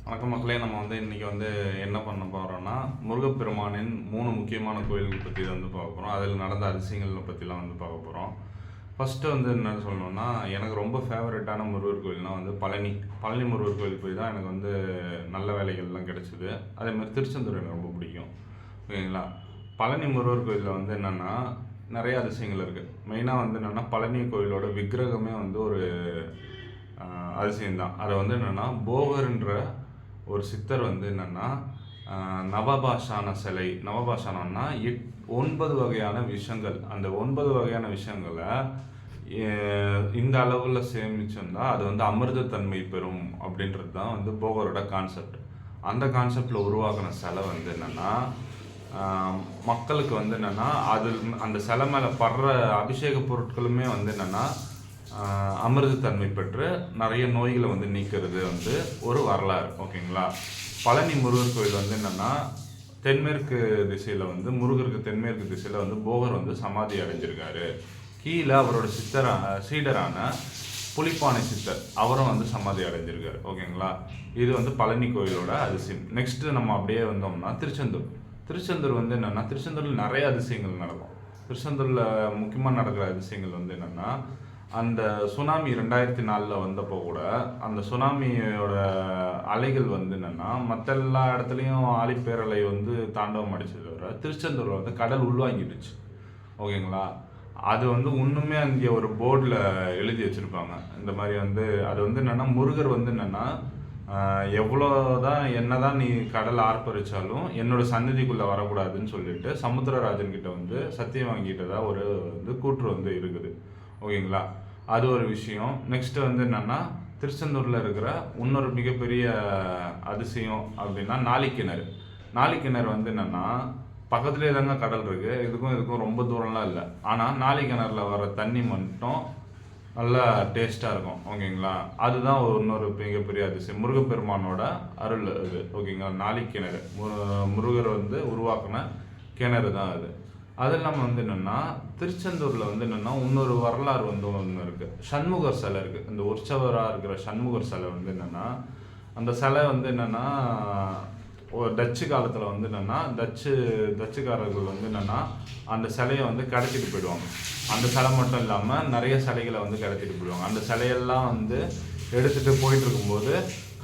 வணக்கம் மக்களே. நம்ம இன்றைக்கி என்ன பண்ண போகிறோன்னா, முருகப்பெருமானின் 3 முக்கியமான கோயில்கள் பற்றி பார்க்க போகிறோம். அதில் நடந்த அதிசயங்களை பற்றிலாம் பார்க்க போகிறோம். ஃபஸ்ட்டு என்ன சொல்லணுன்னா, எனக்கு ரொம்ப ஃபேவரட்டான முருகர் கோயில்னால் பழனி. பழனி முருகர் கோயில் போய் தான் எனக்கு நல்ல வேலைகள்லாம் கிடச்சிது. அதேமாதிரி திருச்செந்தூர் எனக்கு ரொம்ப பிடிக்கும். ஓகேங்களா. பழனி முருகர் கோயிலில் என்னென்னா நிறைய அதிசயங்கள் இருக்குது. மெயினாக என்னென்னா பழனி கோயிலோட விக்கிரகமே ஒரு அதிசயம்தான். அதை என்னென்னா போகர்ன்ற ஒரு சித்தர் என்னென்னா நவபாஷான சிலை. நவபாஷானம்னா 9 வகையான விஷங்கள். அந்த 9 வகையான விஷயங்களை இந்த அளவில் சேமிச்சோம்னா அது அமிர்தத்தன்மை பெறும் அப்படின்றது தான் போகரோட கான்செப்ட். அந்த கான்செப்டில் உருவாக்கின சிலை என்னென்னா மக்களுக்கு என்னென்னா அது அந்த சிலை மேலே படுற அபிஷேக பொருட்களுமே என்னென்னா அமிர்தத்தன்மை பெற்று நிறைய நோய்களை நீக்கிறது ஒரு வரலாறு. ஓகேங்களா. பழனி முருகர் கோயில் என்னென்னா தென்மேற்கு திசையில் முருகருக்கு தென்மேற்கு திசையில் போகர் சமாதி அடைஞ்சிருக்காரு. கீழே அவரோட சீடரான புலிப்பானை சித்தர் அவரும் சமாதி அடைஞ்சிருக்காரு. ஓகேங்களா. இது பழனி கோயிலோட அதிசயம். நெக்ஸ்ட்டு நம்ம அப்படியே வந்தோம்னா திருச்செந்தூர். திருச்செந்தூர் என்னென்னா திருச்செந்தூரில் நிறைய அதிசயங்கள் நடக்கும். திருச்செந்தூரில் முக்கியமாக நடக்கிற அதிசயங்கள் என்னென்னா அந்த சுனாமி 2004 வந்தப்போ கூட அந்த சுனாமியோட அலைகள் என்னென்னா மற்ற எல்லா இடத்துலையும் ஆழிப்பேரலை தாண்டவம் அடிச்சது வர திருச்செந்தூரில் கடல் உள்வாங்கிடுச்சு. ஓகேங்களா. அது இன்னுமே அங்கே ஒரு போர்டில் எழுதி வச்சுருப்பாங்க. இந்த மாதிரி அது என்னென்னா முருகர் என்னென்னா எவ்வளோதான் என்ன தான் நீ கடல் ஆர்ப்பரிச்சாலும் என்னோட சந்நிதிக்குள்ளே வரக்கூடாதுன்னு சொல்லிட்டு சமுத்திரராஜன் கிட்ட சத்தியம் வாங்கிட்டதா ஒரு கூற்று இருக்குது. ஓகேங்களா. அது ஒரு விஷயம். நெக்ஸ்ட்டு என்னென்னா திருச்செந்தூரில் இருக்கிற இன்னொரு மிகப்பெரிய அதிசயம் அப்படின்னா நாளிக்கிணறு. நாளிக்கிணறு என்னென்னா பக்கத்துலேயே தாங்க கடல் இருக்குது. இதுக்கும் ரொம்ப தூரம்லாம் இல்லை. ஆனால் நாளிக்கிணறுல வர தண்ணி மட்டும் நல்லா டேஸ்ட்டாக இருக்கும். ஓகேங்களா. அதுதான் இன்னொரு மிகப்பெரிய அதிசயம். முருகப்பெருமானோட அருள் அது. ஓகேங்களா. நாளிக்கிணறு முருகர் உருவாக்கின கிணறு தான் அது. அது இல்லாமல் என்னென்னா திருச்செந்தூரில் என்னென்னா இன்னொரு வரலாறு ஒன்று இருக்குது. சண்முகர் சிலை இருக்குது. இந்த உற்சவராக இருக்கிற சண்முகர் சிலை என்னென்னா அந்த சிலை என்னென்னா ஒரு டச்சு காலத்தில் என்னென்னா டச்சுக்காரர்கள் என்னென்னா அந்த சிலையை கடத்திட்டு போயிடுவாங்க. அந்த சிலை மட்டும் இல்லாமல் நிறைய சிலைகளை கடத்திட்டு போயிடுவாங்க. அந்த சிலையெல்லாம் எடுத்துகிட்டு போயிட்டு இருக்கும்போது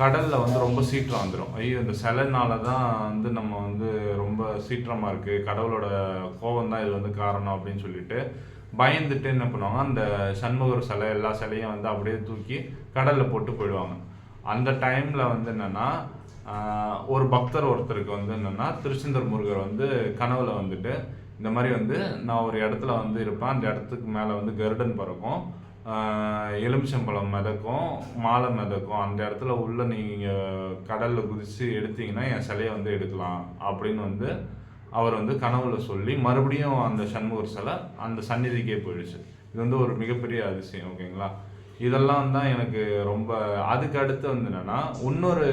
கடலில் ரொம்ப சீற்றம் வந்துடும். ஐயோ இந்த சிலைனால தான் நம்ம ரொம்ப சீற்றமாக இருக்குது, கடவுளோட கோபம் தான் இது காரணம் அப்படின்னு சொல்லிட்டு பயந்துட்டு என்ன பண்ணுவாங்க, அந்த சண்முகர் சிலை எல்லா சிலையும் அப்படியே தூக்கி கடலில் போட்டு போயிடுவாங்க. அந்த டைமில் என்னென்னா ஒரு பக்தர் ஒருத்தருக்கு என்னென்னா திருச்செந்தூர் முருகர் கனவுல இந்த மாதிரி நான் ஒரு இடத்துல இருப்பேன். அந்த இடத்துக்கு மேலே கருடன் பறக்கும், எலுமிச்சம்பழம் மிதக்கும், மாலை மிதக்கும். அந்த இடத்துல உள்ள நீங்கள் கடலில் குதித்து எடுத்தீங்கன்னா என் சிலையை எடுக்கலாம் அப்படின்னு அவர் கனவுல சொல்லி மறுபடியும் அந்த சண்முகர் சிலை அந்த சந்நிதிக்கே போயிடுச்சு. இது ஒரு மிகப்பெரிய அதிசயம். ஓகேங்களா. இதெல்லாம் தான் எனக்கு ரொம்ப. அதுக்கு அடுத்து என்னென்னா இன்னொரு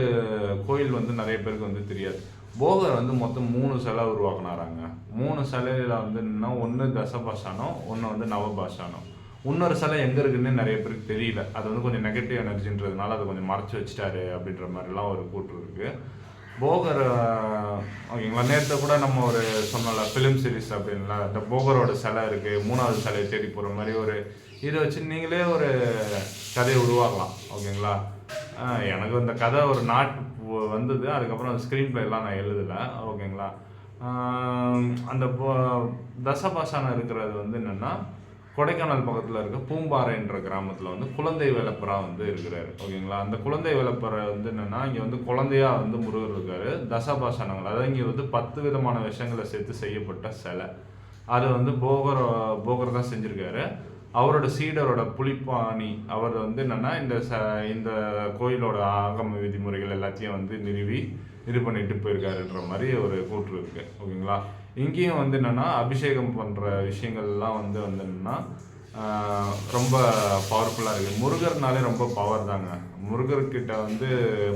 கோயில் நிறைய பேருக்கு தெரியாது. போகர் மொத்தம் 3 சிலை உருவாக்குனாராங்க. 3 சிலையில் என்னன்னா ஒன்று தசபாஷானம், ஒன்று நவபாஷானம். இன்னொரு சிலை எங்கே இருக்குன்னு நிறைய பேருக்கு தெரியல. அது கொஞ்சம் நெகட்டிவ் எனர்ஜின்றதுனால அதை கொஞ்சம் மறைச்சி வச்சுட்டாரு அப்படின்ற மாதிரிலாம் ஒரு கூற்று இருக்குது. போகர் ஓகேங்களா. நேற்று கூட நம்ம ஒரு சொன்னோம்ல ஃபிலிம் சீரிஸ் அப்படின்ல, இந்த போகரோட சிலை இருக்குது, 3வது சிலையை தேடி போகிற மாதிரி ஒரு இதை வச்சு நீங்களே ஒரு கதையை உருவாக்கலாம். ஓகேங்களா. எனக்கு இந்த கதை ஒரு வந்தது. அதுக்கப்புறம் அந்த ஸ்க்ரீன் பிளேலாம் நான் எழுதலை. ஓகேங்களா. அந்த தசபாஷானம் இருக்கிறது என்னென்னா கொடைக்கானல் பக்கத்தில் இருக்க பூம்பாறைன்ற கிராமத்தில் குழந்தை வேலப்பரா இருக்கிறாரு. ஓகேங்களா. அந்த குழந்தை வேலப்பரை என்னென்னா இங்கே குழந்தையா முருகர் இருக்காரு. தசபாஷானங்கள் அதாவது இங்கே 10 விதமான விஷயங்களை சேர்த்து செய்யப்பட்ட சிலை. அது போகர் தான் செஞ்சுருக்காரு. அவரோட சீடரோட புலிப்பாணி அவர் என்னென்னா இந்த கோயிலோட ஆகம விதிமுறைகள் எல்லாத்தையும் நிறுவி இது பண்ணிட்டு போயிருக்காருன்ற மாதிரி ஒரு கூற்று இருக்குது. ஓகேங்களா. இங்கேயும் என்னென்னா அபிஷேகம் பண்ணுற விஷயங்கள்லாம் என்னென்னா ரொம்ப பவர்ஃபுல்லாக இருக்குது. முருகர்னாலே ரொம்ப பவர் தாங்க.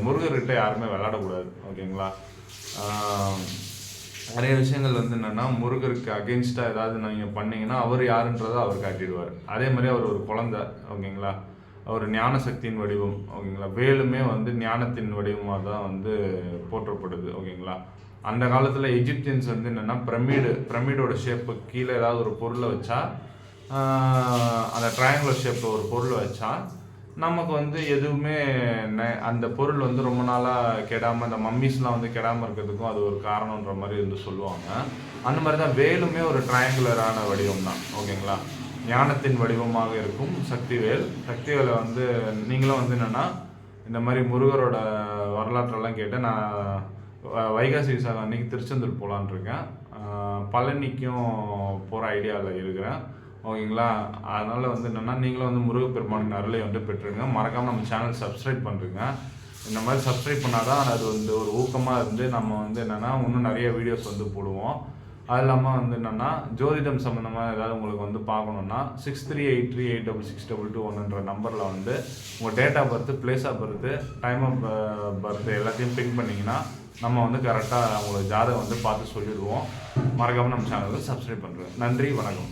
முருகர்கிட்ட யாருமே விளையாடக்கூடாது. ஓகேங்களா. நிறைய விஷயங்கள் என்னென்னா முருகருக்கு அகெயின்ஸ்டாக ஏதாவது நீங்கள் பண்ணிங்கன்னா அவர் யாருன்றதை அவர் காட்டிடுவார். அதே மாதிரி அவர் ஒரு குழந்தை. ஓகேங்களா. ஒரு ஞான சக்தியின் வடிவம் ஓகேங்களா. வேலுமே வந்து ஞானத்தின் வடிவமாக தான் வந்து போற்றப்படுது ஓகேங்களா. அந்த காலத்தில் எஜிப்தியன்ஸ் வந்து என்னென்னா பிரமிடோட ஷேப்பு கீழே ஏதாவது ஒரு பொருளை வச்சா, அந்த ட்ரையாங்குலர் ஷேப்பில் ஒரு பொருள் வச்சா நமக்கு வந்து எதுவுமே அந்த பொருள் வந்து ரொம்ப நாளாக கெடாமல், இந்த மம்மிஸ்லாம் வந்து கெடாமல் இருக்கிறதுக்கும் அது ஒரு காரணன்ற மாதிரி வந்து சொல்லுவாங்க. அந்த மாதிரி தான் வேலுமே ஒரு ட்ரையாங்குலரான வடிவம் தான் ஓகேங்களா. ஞானத்தின் வடிவமாக இருக்கும் சக்திவேல். சக்திவேலை வந்து நீங்களும் வந்து என்னென்னா இந்த மாதிரி முருகரோட வரலாற்றெல்லாம் கேட்டு நான் வைகாசி விசாகம் அன்றைக்கி திருச்செந்தூர் போகலான் இருக்கேன். பழனிக்கும் போகிற ஐடியாவில் இருக்கிறேன் ஓகேங்களா. அதனால் வந்து என்னென்னா நீங்களும் வந்து முருகப்பெருமானின் அருளை வந்து பெற்றுருங்க. மறக்காமல் நம்ம சேனல் சப்ஸ்கிரைப் பண்ணுறீங்க. இந்த மாதிரி சப்ஸ்கிரைப் பண்ணால் தான் அது வந்து ஒரு ஊக்கமாக இருந்து நம்ம வந்து என்னென்னா இன்னும் நிறைய வீடியோஸ் வந்து போடுவோம். அது இல்லாமல் வந்து என்னென்னா ஜோதிடம் சம்மந்தமாக ஏதாவது உங்களுக்கு வந்து பார்க்கணுன்னா 6383866221 நம்பரில் வந்து உங்கள் date of birth, place of birth, time of birth எல்லாத்தையும் பின் பண்ணிங்கன்னா நம்ம வந்து கரெக்டாக உங்களுக்கு ஜாதகம் வந்து பார்த்து சொல்லிடுவோம். மறக்காமல் நம்ம சேனலை சப்ஸ்கிரைப் பண்ணுறேன். நன்றி, வணக்கம்.